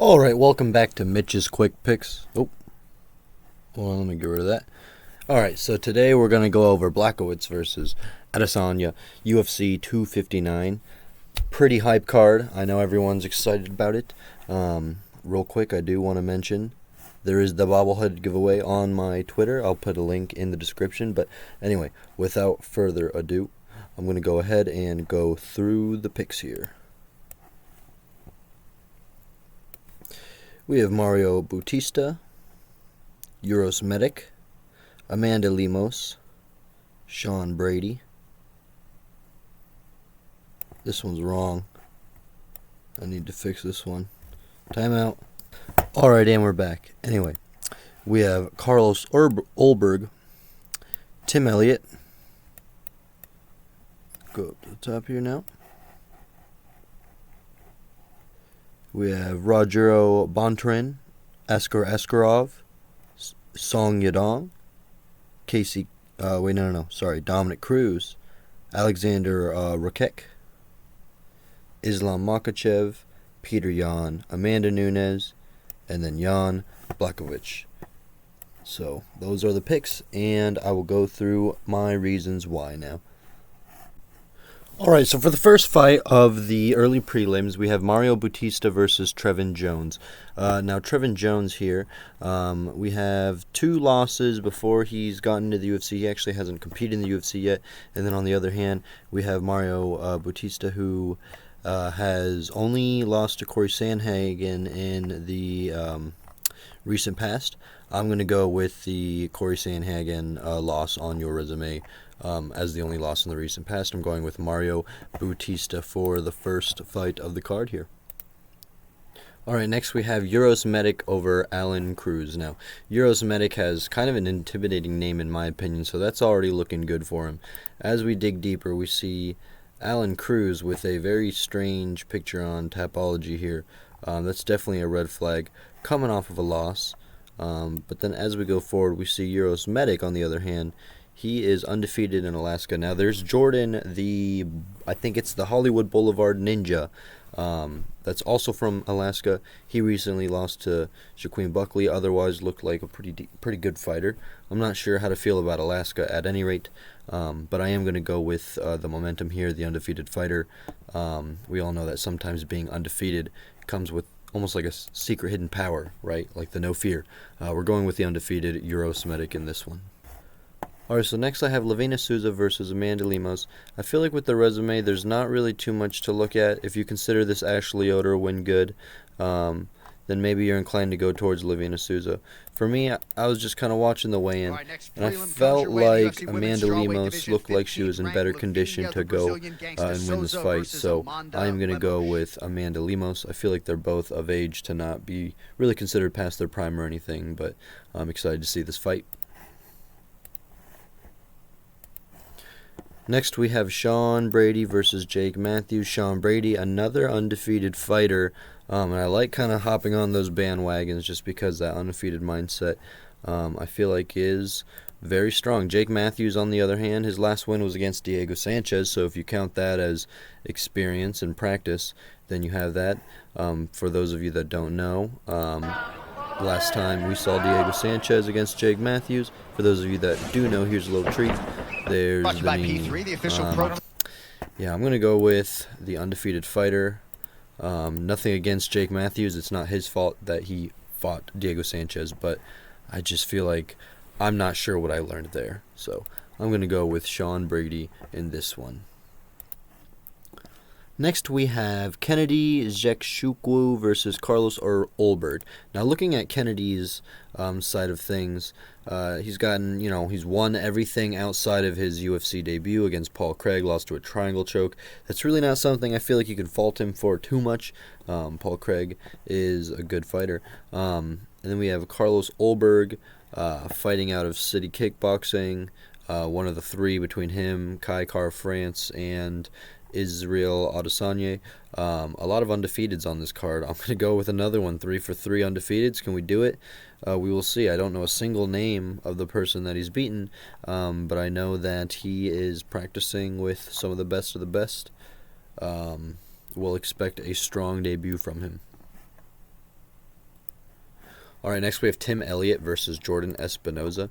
Alright, welcome back to Mitch's Quick Picks. Oh, well, let me get rid of that. Alright, so today we're going to go over Blachowicz versus Adesanya, UFC 259. Pretty hype card. I know everyone's excited about it. Real quick, I do want to mention there is the bobblehead giveaway on my Twitter. I'll put a link in the description. But anyway, without further ado, I'm going to go ahead and go through the picks here. We have Mario Batista, Euros Medic, Amanda Lemos, Sean Brady. This one's wrong. I need to fix this one. Timeout. Alright, and we're back. Anyway, we have Carlos Olberg, Tim Elliott. Go up to the top here now. We have Rogero Bontrin, Askraw, Song Yadong, Dominic Cruz, Alexander Rakic, Islam Makhachev, Peter Yan, Amanda Nunes, and then Jan Blachowicz. So those are the picks, and I will go through my reasons why now. Alright, so for the first fight of the early prelims, we have Mario Batista versus Trevin Jones. Now, Trevin Jones here, we have 2 losses before he's gotten to the UFC. He actually hasn't competed in the UFC yet. And then on the other hand, we have Mario Batista, who has only lost to Corey Sandhagen in the recent past. I'm going to go with the Corey Sandhagen loss on your resume as the only loss in the recent past. I'm going with Mario Batista for the first fight of the card here. Alright, next we have Euros Medic over Alan Cruz. Now, Euros Medic has kind of an intimidating name in my opinion, so that's already looking good for him. As we dig deeper, we see Alan Cruz with a very strange picture on Tapology here. That's definitely a red flag, coming off of a loss. But then as we go forward, we see Euros Medic, on the other hand. He is undefeated in Alaska. Now, there's Jordan, I think it's the Hollywood Boulevard Ninja. That's also from Alaska. He recently lost to Shaquem Buckley, otherwise looked like a pretty good fighter. I'm not sure how to feel about Alaska at any rate, but I am going to go with the momentum here, the undefeated fighter. We all know that sometimes being undefeated comes with almost like a secret hidden power, right? Like the no fear. We're going with the undefeated Euros Medic in this one. Alright, so next I have Souza versus Amanda Lemos. I feel like with the resume, there's not really too much to look at. If you consider this Ashley Yoder win good, then maybe you're inclined to go towards Souza. For me, I was just kind of watching the weigh-in, and I felt like Amanda Lemos looked like she was in better condition to go and win this fight. So I'm going to go with Amanda Lemos. I feel like they're both of age to not be really considered past their prime or anything, but I'm excited to see this fight. Next, we have Sean Brady versus Jake Matthews. Sean Brady, another undefeated fighter, and I like kind of hopping on those bandwagons just because that undefeated mindset, I feel like, is very strong. Jake Matthews, on the other hand, his last win was against Diego Sanchez, so if you count that as experience and practice, then you have that. For those of you that don't know, last time we saw Diego Sanchez against Jake Matthews. For those of you that do know, here's a little treat. There's the meme. Yeah, I'm going to go with the undefeated fighter. Nothing against Jake Matthews. It's not his fault that he fought Diego Sanchez, but I just feel like I'm not sure what I learned there. So I'm going to go with Sean Brady in this one. Next, we have Kennedy Zekshukwu versus Carlos Olberg. Now, looking at Kennedy's side of things, he's won everything outside of his UFC debut against Paul Craig, lost to a triangle choke. That's really not something I feel like you can fault him for too much. Paul Craig is a good fighter. And then we have Carlos Olberg fighting out of City Kickboxing, one of the 3 between him, Kai Car France, and Israel Adesanya. A lot of undefeateds on this card. I'm going to go with another one, 3 for 3 undefeateds. Can we do it? We will see. I don't know a single name of the person that he's beaten, but I know that he is practicing with some of the best. We'll expect a strong debut from him. All right, next we have Tim Elliott versus Jordan Espinoza.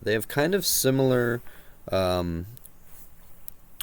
They have kind of similar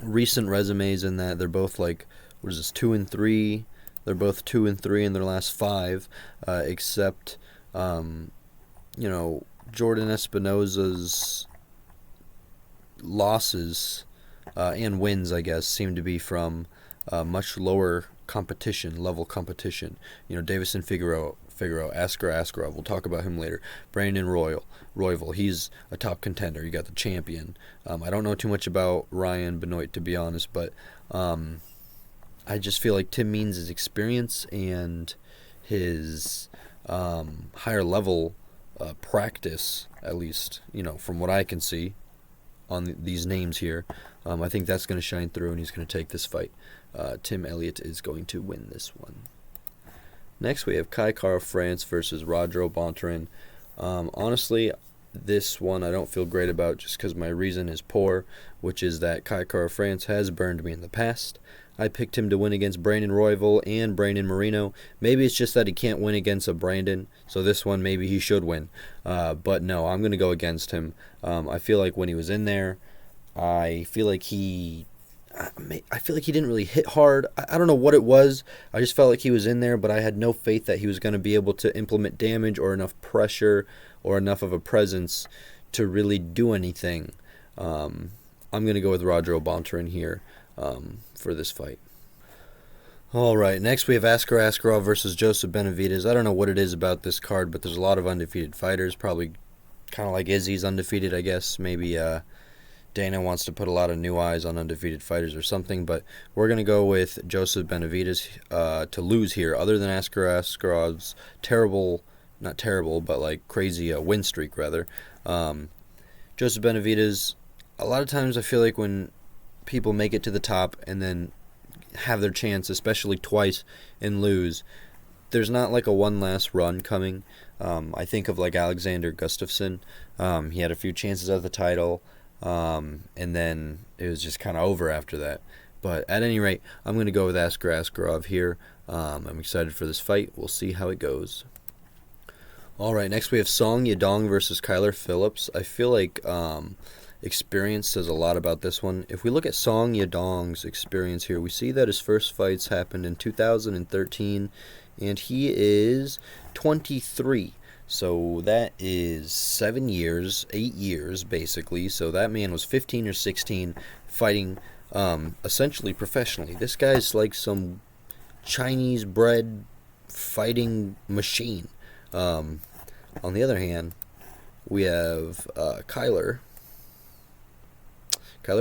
recent resumes in that they're both like, what is this, 2-3? They're both 2-3 in their last 5, except Jordan Espinoza's losses and wins, I guess, seem to be from much lower level competition. Davison Figueroa, Askraw. We'll talk about him later. Brandon Royval, he's a top contender. You got the champion. I don't know too much about Ryan Benoit, to be honest, but I just feel like Tim Means' experience and his higher level practice, at least, from what I can see on these names here, I think that's going to shine through, and he's going to take this fight. Tim Elliott is going to win this one. Next, we have Kai Kara-France versus Rodro Bontorin. Honestly, this one I don't feel great about just because my reason is poor, which is that Kai Kara-France has burned me in the past. I picked him to win against Brandon Royval and Brandon Moreno. Maybe it's just that he can't win against a Brandon, so this one maybe he should win. But no, I'm going to go against him. I feel like when he was in there, I feel like he didn't really hit hard. I don't know what it was. I just felt like he was in there, but I had no faith that he was going to be able to implement damage or enough pressure or enough of a presence to really do anything. I'm going to go with Rodro Bontorin here for this fight. All right, next we have Askraw versus Joseph Benavidez. I don't know what it is about this card, but there's a lot of undefeated fighters. Probably kind of like Izzy's undefeated, I guess. Maybe Dana wants to put a lot of new eyes on undefeated fighters or something, but we're going to go with Joseph Benavidez to lose here, other than Askraw's not terrible, but like crazy win streak, rather. Joseph Benavidez, a lot of times I feel like when people make it to the top and then have their chance, especially twice, and lose, there's not like a one last run coming. I think of like Alexander Gustafsson. He had a few chances at the title, and then it was just kind of over after that. But at any rate, I'm going to go with Askraw here. I'm excited for this fight. We'll see how it goes. All right, next we have Song Yadong versus Kyler Phillips. I feel like experience says a lot about this one. If we look at Song Yadong's experience here, we see that his first fights happened in 2013, and he is 23. So that is 7 years, 8 years, basically. So that man was 15 or 16 fighting essentially professionally. This guy's like some Chinese-bred fighting machine. On the other hand, we have Kyler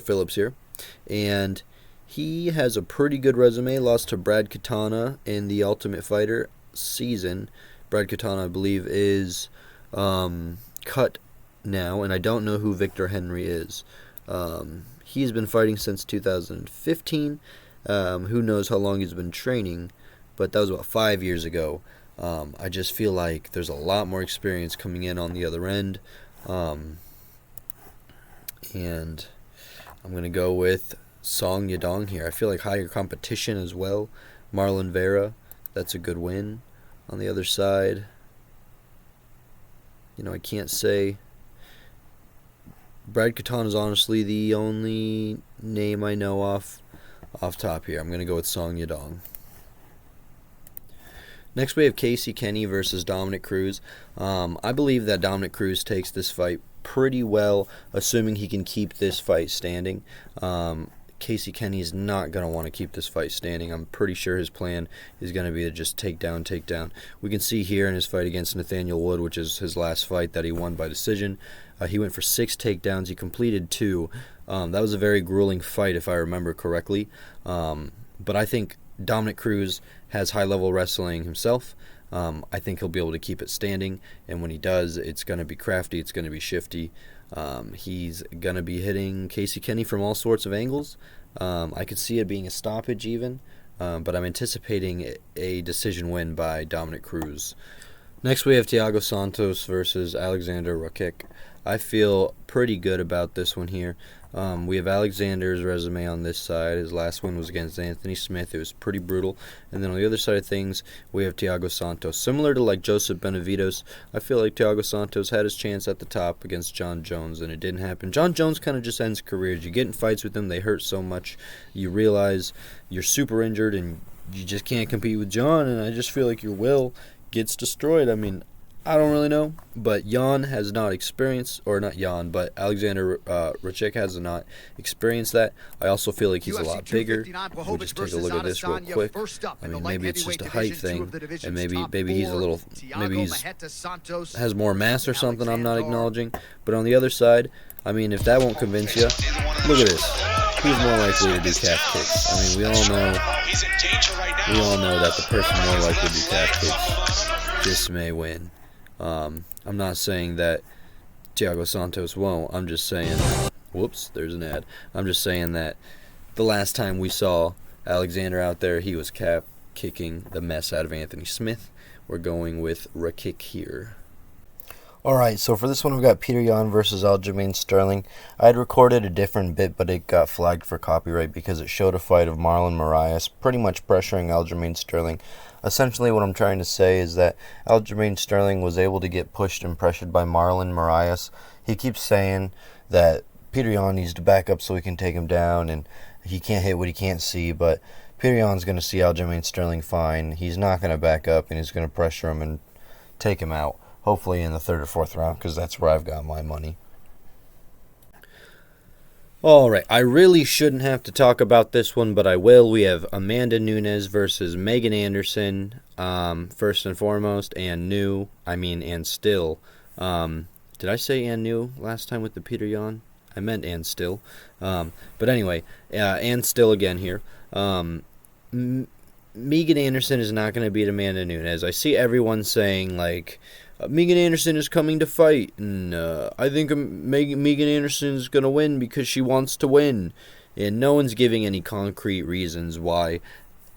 Phillips here, and he has a pretty good resume. Lost to Brad Katana in the Ultimate Fighter season. Brad Katana, I believe, is cut now, and I don't know who Victor Henry is. He's been fighting since 2015. Who knows how long he's been training, but that was about 5 years ago. I just feel like there's a lot more experience coming in on the other end. And I'm going to go with Song Yadong here. I feel like higher competition as well. Marlon Vera, that's a good win. On the other side, I can't say. Brad Katana is honestly the only name I know off top here. I'm going to go with Song Yadong. Next we have Casey Kenny versus Dominic Cruz. I believe that Dominic Cruz takes this fight pretty well, assuming he can keep this fight standing. Casey Kenny is not going to want to keep this fight standing. I'm pretty sure his plan is going to be to just take down. We can see here in his fight against Nathaniel Wood, which is his last fight that he won by decision, he went for 6 takedowns. He completed 2. That was a very grueling fight, if I remember correctly. But I think Dominic Cruz has high-level wrestling himself. I think he'll be able to keep it standing, and when he does, it's going to be crafty, it's going to be shifty. He's going to be hitting Casey Kenny from all sorts of angles. I could see it being a stoppage even, but I'm anticipating a decision win by Dominic Cruz. Next we have Thiago Santos versus Alexander Rakic. I feel pretty good about this one here. We have Alexander's resume on this side. His last win was against Anthony Smith. It was pretty brutal. And then on the other side of things, we have Thiago Santos. Similar to like Joseph Benavidez, I feel like Thiago Santos had his chance at the top against John Jones, and it didn't happen. John Jones kind of just ends careers. You get in fights with him, they hurt so much. You realize you're super injured, and you just can't compete with John, and I just feel like your will gets destroyed. I mean, I don't really know, but Jan has not experienced, or not Jan, but Alexander Rakic has not experienced that. I also feel like he's a lot bigger. We'll just take a look at this real quick. I mean, maybe it's just a height thing, and maybe he's a little, maybe he's has more mass or something I'm not acknowledging. But on the other side, I mean, if that won't convince you, look at this. He's more likely to do calf kicks. I mean, we all know that the person more likely to do calf kicks just may win. I'm not saying that Thiago Santos won't. I'm just saying, whoops, there's an ad. I'm just saying that the last time we saw Alexander out there, he was calf kicking the mess out of Anthony Smith. We're going with Rakic here. Alright, so for this one we've got Peter Yan versus Aljamain Sterling. I had recorded a different bit, but it got flagged for copyright because it showed a fight of Marlon Moraes pretty much pressuring Aljamain Sterling. Essentially what I'm trying to say is that Aljamain Sterling was able to get pushed and pressured by Marlon Moraes. He keeps saying that Peter Yan needs to back up so he can take him down, and he can't hit what he can't see, but Peter Yan's going to see Aljamain Sterling fine. He's not going to back up, and he's going to pressure him and take him out. Hopefully in the third or fourth round, because that's where I've got my money. Alright, I really shouldn't have to talk about this one, but I will. We have Amanda Nunes versus Megan Anderson, first and foremost, and still. Did I say and new last time with the Peter Yan? I meant and still. But anyway, and still again here. Megan Anderson is not going to beat Amanda Nunes. I see everyone saying, like, Megan Anderson is coming to fight, and I think Megan Anderson is going to win because she wants to win. And no one's giving any concrete reasons why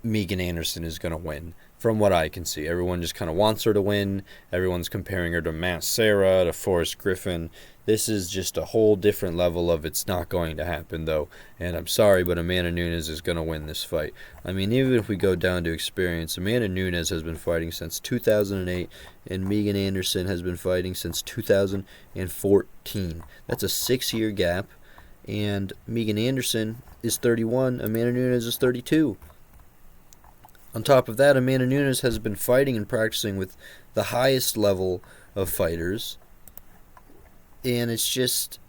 Megan Anderson is going to win. From what I can see, everyone just kind of wants her to win. Everyone's comparing her to Matt Serra, to Forrest Griffin. This is just a whole different level of it's not going to happen, though. And I'm sorry, but Amanda Nunes is going to win this fight. I mean, even if we go down to experience, Amanda Nunes has been fighting since 2008, and Megan Anderson has been fighting since 2014. That's a 6-year gap, and Megan Anderson is 31, Amanda Nunes is 32. On top of that, Amanda Nunes has been fighting and practicing with the highest level of fighters. And it's just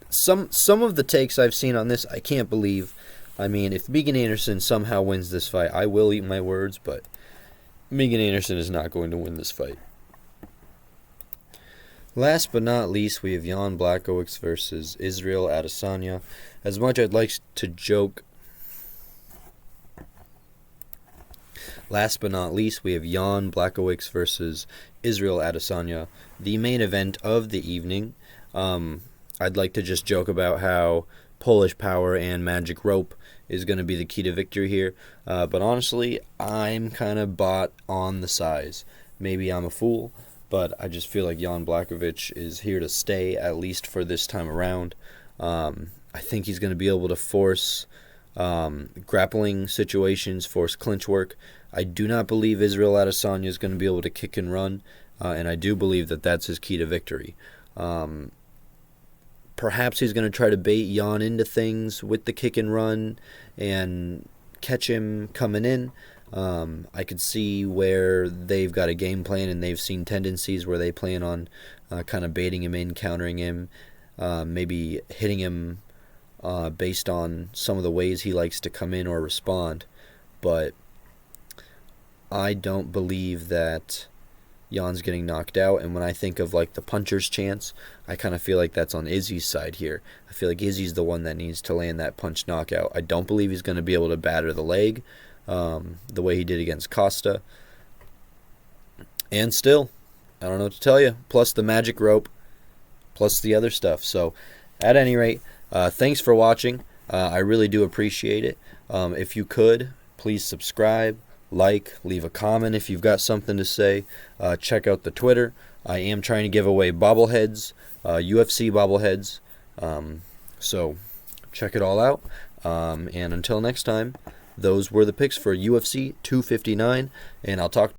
some of the takes I've seen on this, I can't believe. I mean, if Megan Anderson somehow wins this fight, I will eat my words, but Megan Anderson is not going to win this fight. Last but not least, we have Jan Blachowicz versus Israel Adesanya. As much I'd like to joke, last but not least, we have Jan Blachowicz versus Israel Adesanya, the main event of the evening. I'd like to just joke about how Polish power and magic rope is going to be the key to victory here. But honestly, I'm kind of bought on the size. Maybe I'm a fool, but I just feel like Jan Blachowicz is here to stay, at least for this time around. I think he's going to be able to force grappling situations, force clinch work. I do not believe Israel Adesanya is going to be able to kick and run, and I do believe that that's his key to victory. Perhaps he's going to try to bait Jan into things with the kick and run and catch him coming in. I could see where they've got a game plan and they've seen tendencies where they plan on kind of baiting him in, countering him, maybe hitting him based on some of the ways he likes to come in or respond. But I don't believe that Jan's getting knocked out, and when I think of like the puncher's chance, I kind of feel like that's on Izzy's side here. I feel like Izzy's the one that needs to land that punch knockout. I don't believe he's going to be able to batter the leg the way he did against Costa. And still, I don't know what to tell you. Plus the magic rope, plus the other stuff. So, at any rate, thanks for watching. I really do appreciate it. If you could, please subscribe, like, leave a comment if you've got something to say. Check out the Twitter. I am trying to give away bobbleheads, UFC bobbleheads. So check it all out. And until next time, those were the picks for UFC 259, and I'll talk